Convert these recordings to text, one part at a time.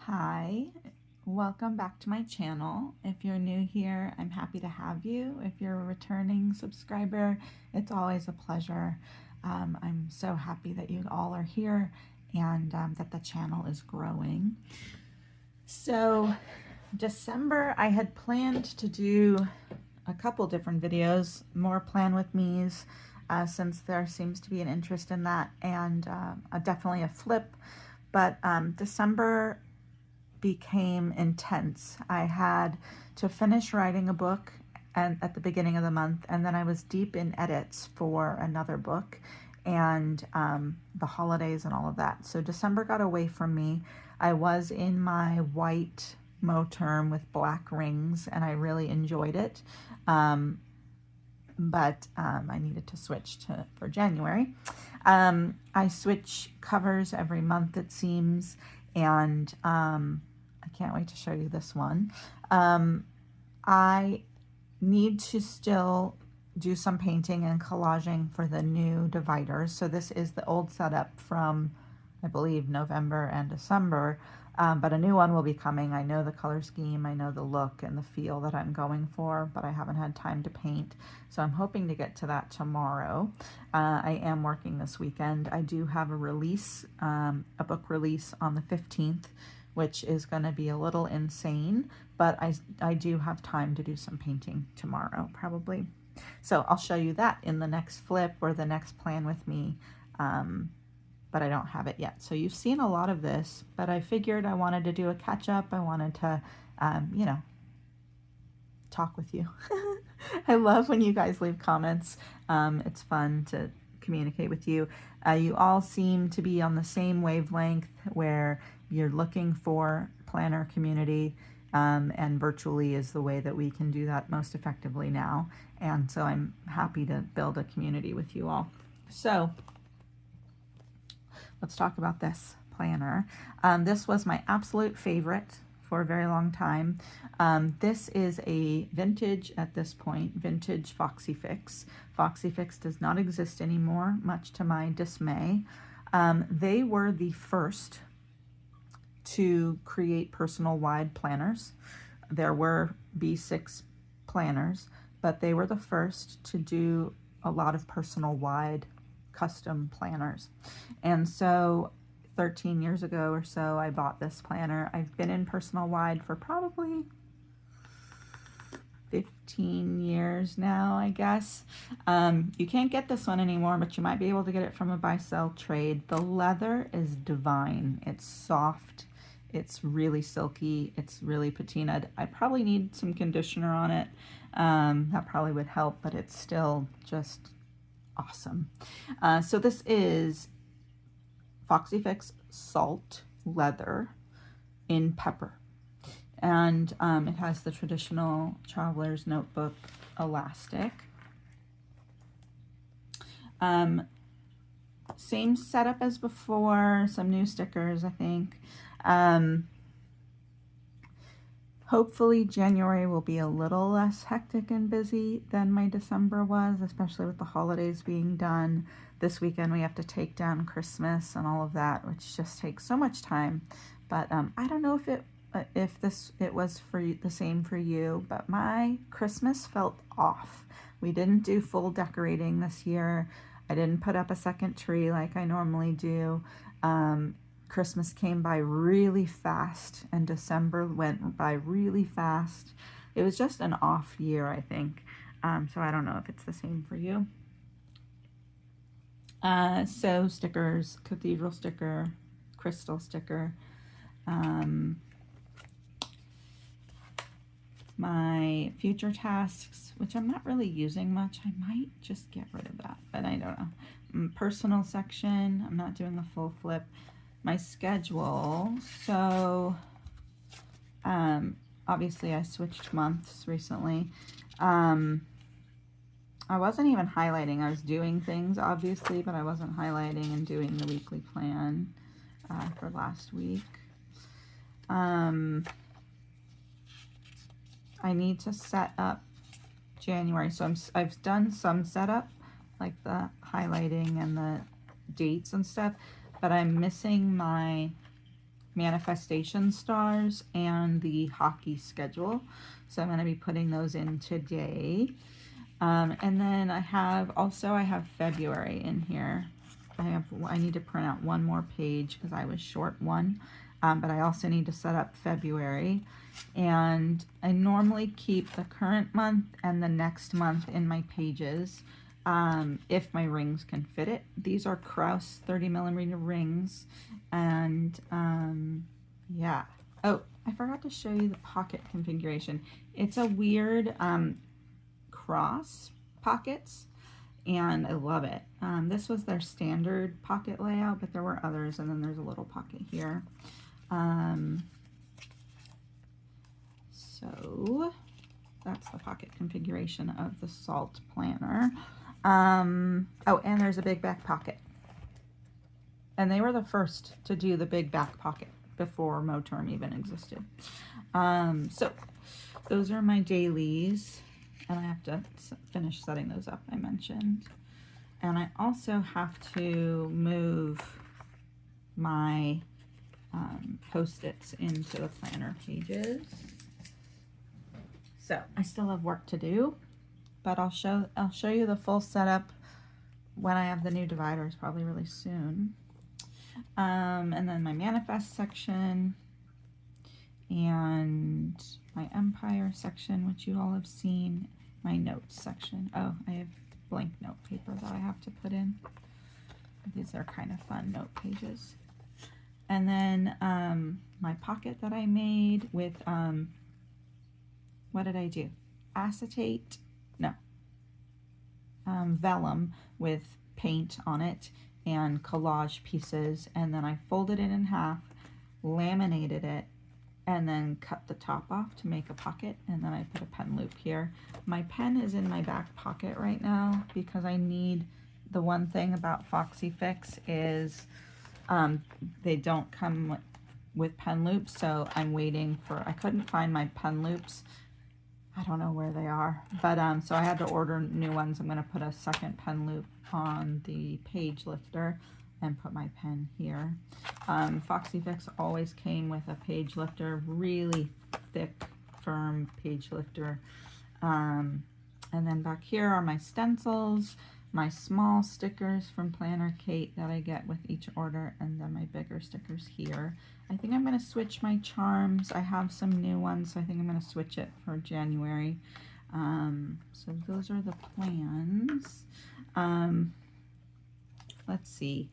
Hi, welcome back to my channel. If you're new here, I'm happy to have you. If you're a returning subscriber, it's always a pleasure. I'm so happy that you all are here and that the channel is growing. So December, I had planned to do a couple different videos, more plan with me's, since there seems to be an interest in that, and definitely a flip. But December became intense. I had to finish writing a book at the beginning of the month, and then I was deep in edits for another book and the holidays and all of that. So December got away from me. I was in my white Moterm with black rings, and I really enjoyed it. But I needed to switch for January. I switch covers every month, it seems, and I can't wait to show you this one. I need to still do some painting and collaging for the new dividers. So this is the old setup from, I believe, November and December, but a new one will be coming. I know the color scheme, I know the look and the feel that I'm going for, but I haven't had time to paint. So I'm hoping to get to that tomorrow. I am working this weekend. I do have a release, a book release on the 15th, which is going to be a little insane, but I do have time to do some painting tomorrow, probably. So I'll show you that in the next flip or the next plan with me, but I don't have it yet. So you've seen a lot of this, but I figured I wanted to do a catch up. I wanted to, you know, talk with you. I love when you guys leave comments. It's fun to communicate with you. You all seem to be on the same wavelength where you're looking for planner community, and virtually is the way that we can do that most effectively now. And so I'm happy to build a community with you all. So let's talk about this planner. This was my absolute favorite for a very long time. This is a vintage, at this point, vintage Foxy Fix. Foxy Fix does not exist anymore, much to my dismay. They were the first to create personal wide planners. There were B6 planners, but they were the first to do a lot of personal wide custom planners. And so 13 years ago or so, I bought this planner. I've been in personal wide for probably 15 years now, I guess. You can't get this one anymore, but you might be able to get it from a buy-sell trade. The leather is divine. It's soft. It's really silky. It's really patinaed. I probably need some conditioner on it. That probably would help, but it's still just awesome. So this is Foxy Fix Salt Leather in Pepper. And it has the traditional traveler's notebook elastic. Same setup as before, some new stickers, I think. Hopefully January will be a little less hectic and busy than my December was, especially with the holidays being done. This weekend we have to take down Christmas and all of that, which just takes so much time. But I don't know if it was for the same for you, but my Christmas felt off. We didn't do full decorating this year. I didn't put up a second tree like I normally do. Christmas came by really fast, and December went by really fast. It was just an off year, I think. So I don't know if it's the same for you. So stickers, cathedral sticker, crystal sticker. My future tasks, which I'm not really using much. I might just get rid of that, but I don't know. Personal section, I'm not doing a full flip. My schedule, so obviously I switched months recently. I wasn't even highlighting. I was doing things, obviously, but I wasn't highlighting and doing the weekly plan for last week. I need to set up January, so I've done some setup, like the highlighting and the dates and stuff, but I'm missing my manifestation stars and the hockey schedule. So I'm going to be putting those in today. And then I have February in here. I need to print out one more page because I was short one. But I also need to set up February. And I normally keep the current month and the next month in my pages, if my rings can fit it. These are Kraus 30mm rings. And yeah. Oh, I forgot to show you the pocket configuration. It's a weird cross pockets, and I love it. This was their standard pocket layout, but there were others, and then there's a little pocket here. So that's the pocket configuration of the Salt planner. Oh, and there's a big back pocket. And they were the first to do the big back pocket before Moterm even existed. So those are my dailies, and I have to finish setting those up, I mentioned. And I also have to move my Post-its into the planner pages. So I still have work to do, but I'll show you the full setup when I have the new dividers, probably really soon. And then my manifest section and my empire section, which you all have seen, my notes section. Oh, I have blank note paper that I have to put in. These are kind of fun note pages. And then my pocket that I made with, what did I do? Acetate? No. Vellum with paint on it and collage pieces, and then I folded it in half, laminated it, and then cut the top off to make a pocket, and then I put a pen loop here. My pen is in my back pocket right now because I need, the one thing about Foxy Fix is they don't come with pen loops, so I'm waiting for, I couldn't find my pen loops. I don't know where they are, but so I had to order new ones. I'm going to put a second pen loop on the page lifter and put my pen here. Foxy Fix always came with a page lifter, really thick, firm page lifter. And then back here are my stencils, my small stickers from Planner Kate that I get with each order, and then my bigger stickers here. I think I'm going to switch my charms. I have some new ones, so I think I'm going to switch it for January. So those are the plans. Let's see.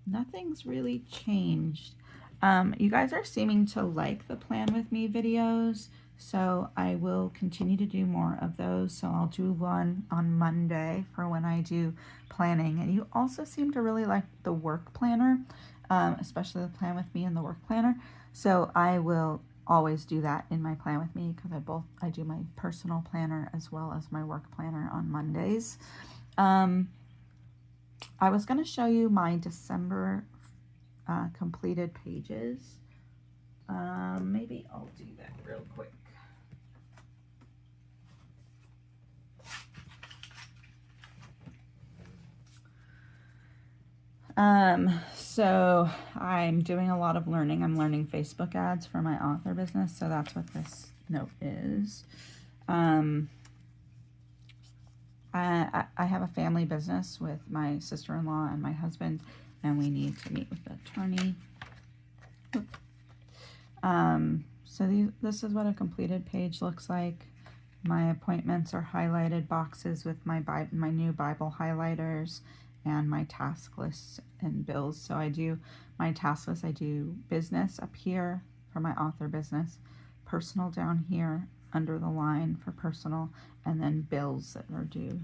Nothing's really changed. You guys are seeming to like the Plan With Me videos, so I will continue to do more of those. So I'll do one on Monday for when I do planning. And you also seem to really like the work planner, especially the Plan With Me and the work planner. So I will always do that in my Plan With Me because I do my personal planner as well as my work planner on Mondays. I was going to show you my December completed pages. Maybe I'll do that real quick. So I'm doing a lot of learning. I'm learning Facebook ads for my author business, so that's what this note is. I have a family business with my sister-in-law and my husband, and we need to meet with the attorney. So this is what a completed page looks like. My appointments are highlighted boxes with my new Bible highlighters and my task lists and bills. So I do my task list. I do business up here for my author business, personal down here under the line for personal, and then bills that are due.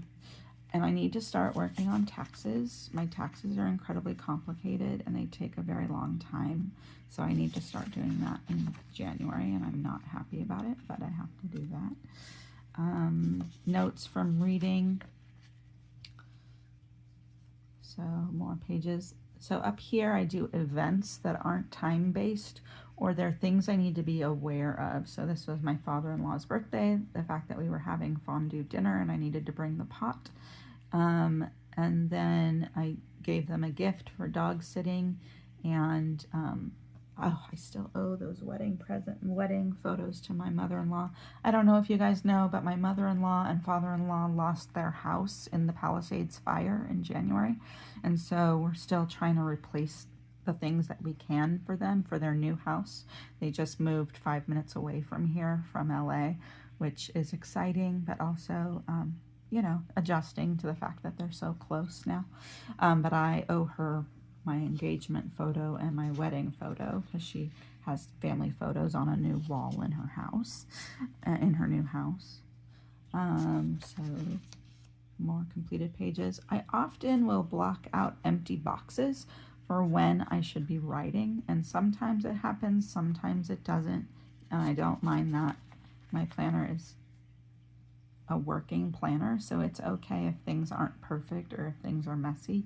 And I need to start working on taxes. My taxes are incredibly complicated and they take a very long time. So I need to start doing that in January, and I'm not happy about it, but I have to do that. Notes from reading. So more pages. So up here I do events that aren't time-based, or they're things I need to be aware of. So this was my father-in-law's birthday, the fact that we were having fondue dinner and I needed to bring the pot. And then I gave them a gift for dog sitting, and Oh, I still owe those wedding photos to my mother-in-law. I don't know if you guys know, but my mother-in-law and father-in-law lost their house in the Palisades fire in January. And so we're still trying to replace the things that we can for them for their new house. They just moved 5 minutes away from here, from LA, which is exciting, but also, you know, adjusting to the fact that they're so close now. But I owe her my engagement photo and my wedding photo because she has family photos on a new wall in her house, in her new house. So more completed pages. I often will block out empty boxes for when I should be writing, and sometimes it happens, sometimes it doesn't, and I don't mind that. My planner is a working planner, so it's okay if things aren't perfect or if things are messy.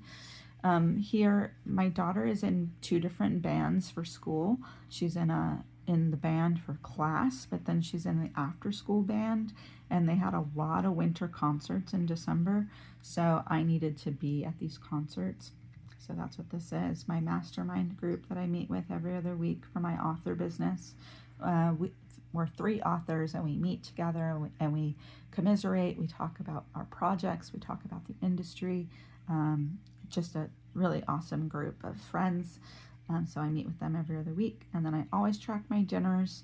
Here, my daughter is in 2 different bands for school. She's in the band for class, but then she's in the after school band, and they had a lot of winter concerts in December, so I needed to be at these concerts. So that's what this is, my mastermind group that I meet with every other week for my author business. We're 3 authors, and we meet together and we commiserate. We talk about our projects, we talk about the industry. Just a really awesome group of friends. So I meet with them every other week, and then I always track my dinners,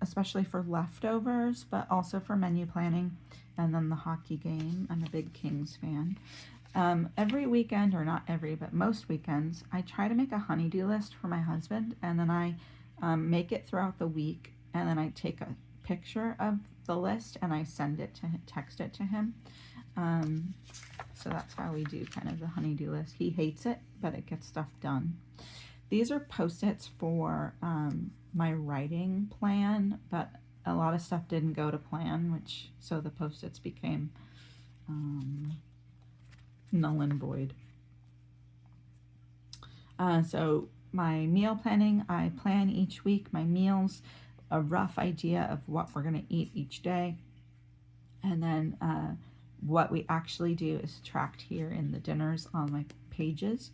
especially for leftovers, but also for menu planning, and then the hockey game. I'm a big Kings fan. Every weekend, or not every, but most weekends, I try to make a honey-do list for my husband, and then I make it throughout the week, and then I take a picture of the list and I send it to him, text it to him. So that's how we do kind of the honey-do list. He hates it, but it gets stuff done. These are post-its for my writing plan, but a lot of stuff didn't go to plan, so the post-its became null and void. So my meal planning, I plan each week my meals, a rough idea of what we're going to eat each day, and then what we actually do is tracked here in the dinners on my pages,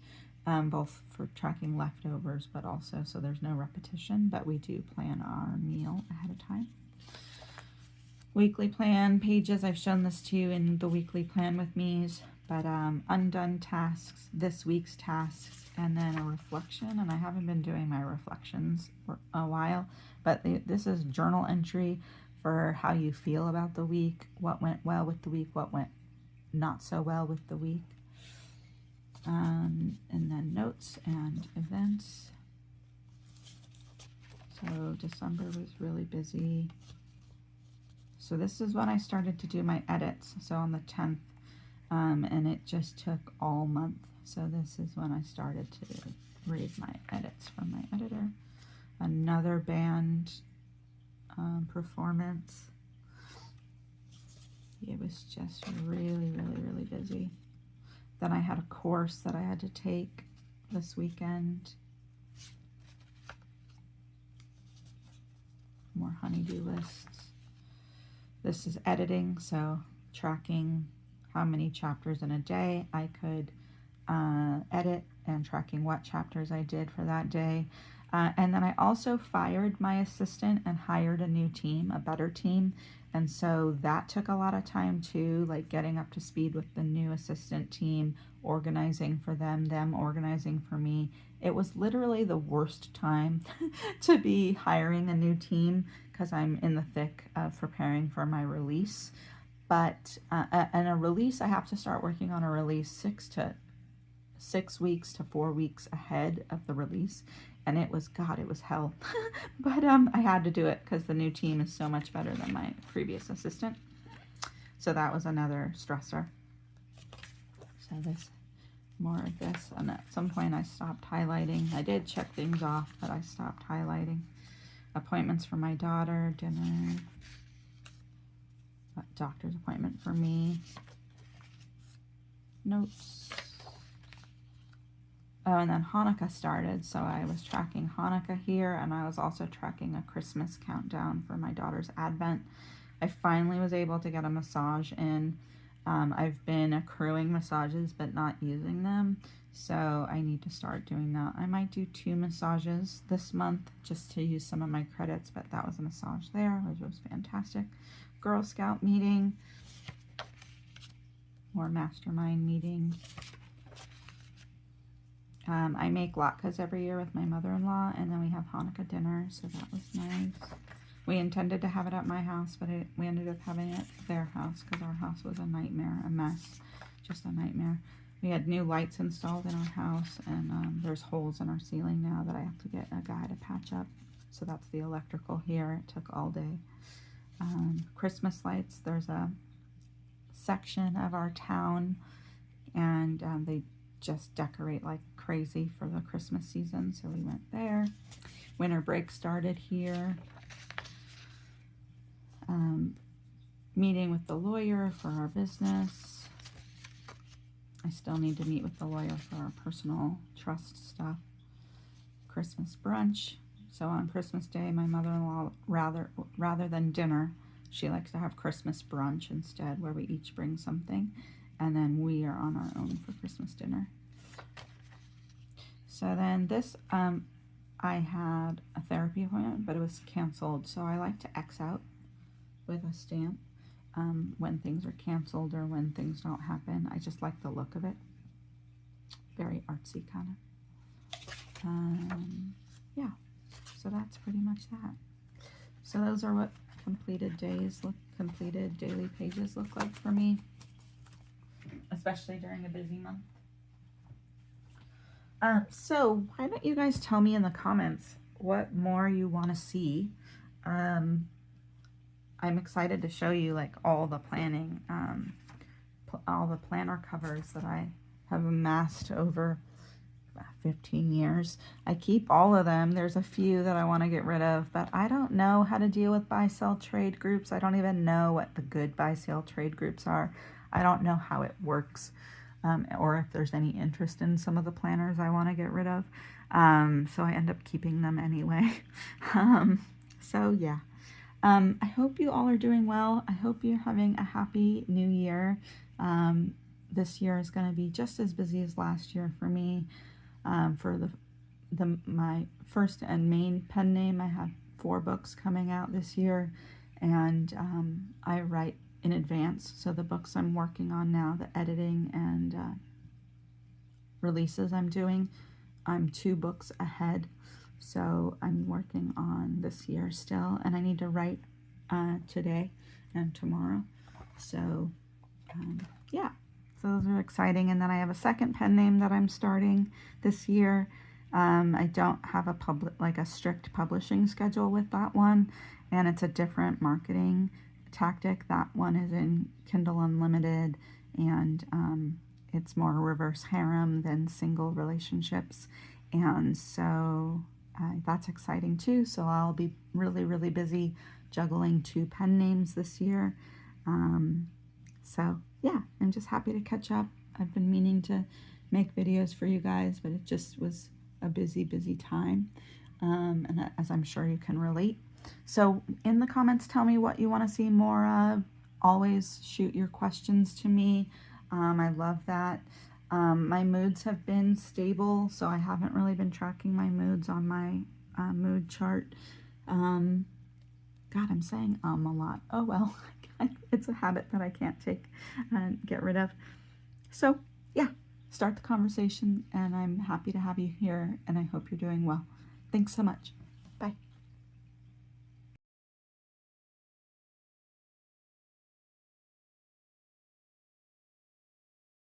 both for tracking leftovers, but also so there's no repetition, but we do plan our meal ahead of time. Weekly plan pages, I've shown this to you in the weekly plan with me's, but undone tasks, this week's tasks, and then a reflection, and I haven't been doing my reflections for a while, but this is journal entry for how you feel about the week, what went well with the week, what went not so well with the week, and then notes and events. So December was really busy. So this is when I started to do my edits, so on the 10th, and it just took all month. So this is when I started to read my edits from my editor. Another band performance. It was just really, really, really busy. Then I had a course that I had to take this weekend. More honey-do lists. This is editing, so tracking how many chapters in a day I could edit and tracking what chapters I did for that day. And then I also fired my assistant and hired a new team, a better team. And so that took a lot of time too, like getting up to speed with the new assistant team, organizing for them organizing for me. It was literally the worst time to be hiring a new team because I'm in the thick of preparing for my release. But, and a release, I have to start working on a release 6 weeks to 4 weeks ahead of the release. And it was hell. But I had to do it because the new team is so much better than my previous assistant. So that was another stressor. So more of this. And at some point I stopped highlighting. I did check things off, but I stopped highlighting. Appointments for my daughter, dinner, doctor's appointment for me, notes. Oh, and then Hanukkah started, so I was tracking Hanukkah here, and I was also tracking a Christmas countdown for my daughter's Advent. I finally was able to get a massage in. I've been accruing massages but not using them, So I need to start doing that. I might do 2 massages this month just to use some of my credits, but that was a massage there, which was fantastic. Girl Scout meeting, more mastermind meeting. I make latkes every year with my mother-in-law, and then we have Hanukkah dinner, so that was nice. We intended to have it at my house, but we ended up having it at their house because our house was a nightmare, a mess, just a nightmare. We had new lights installed in our house, and there's holes in our ceiling now that I have to get a guy to patch up. So that's the electrical here. It took all day. Christmas lights, there's a section of our town, and they just decorate like crazy for the Christmas season, so we went there. Winter break started here. Meeting with the lawyer for our business. I still need to meet with the lawyer for our personal trust stuff. Christmas brunch. So on Christmas Day, my mother-in-law, rather than dinner, she likes to have Christmas brunch instead, where we each bring something, and then we are on our own for Christmas dinner. So then this, I had a therapy appointment, but it was canceled, so I like to X out with a stamp when things are canceled or when things don't happen. I just like the look of it. Very artsy kind of. Yeah, so that's pretty much that. So those are what completed daily pages look like for me, especially during a busy month. So why don't you guys tell me in the comments what more you want to see. I'm excited to show you like all the planning, all the planner covers that I have amassed over 15 years. I keep all of them. There's a few that I want to get rid of, but I don't know how to deal with buy-sell trade groups. I don't even know what the good buy-sell trade groups are. I don't know how it works, or if there's any interest in some of the planners I want to get rid of. So I end up keeping them anyway. So yeah. I hope you all are doing well. I hope you're having a happy new year. This year is going to be just as busy as last year for me. For my first and main pen name, I have 4 books coming out this year, and I write in advance. So the books I'm working on now, the editing and releases I'm doing, I'm 2 books ahead. So I'm working on this year still, and I need to write today and tomorrow. So yeah, so those are exciting. And then I have a second pen name that I'm starting this year. I don't have a strict publishing schedule with that one, and it's a different marketing tactic. That one is in Kindle Unlimited, and it's more reverse harem than single relationships, and so that's exciting too. So I'll be really, really busy juggling 2 pen names this year. So yeah, I'm just happy to catch up. I've been meaning to make videos for you guys, but it just was a busy, busy time. And as I'm sure you can relate. So in the comments, tell me what you want to see more of. Always shoot your questions to me. I love that. My moods have been stable, so I haven't really been tracking my moods on my mood chart. God, I'm saying a lot. Oh well, it's a habit that I can't get rid of. So yeah, start the conversation, and I'm happy to have you here, and I hope you're doing well. Thanks so much. Bye.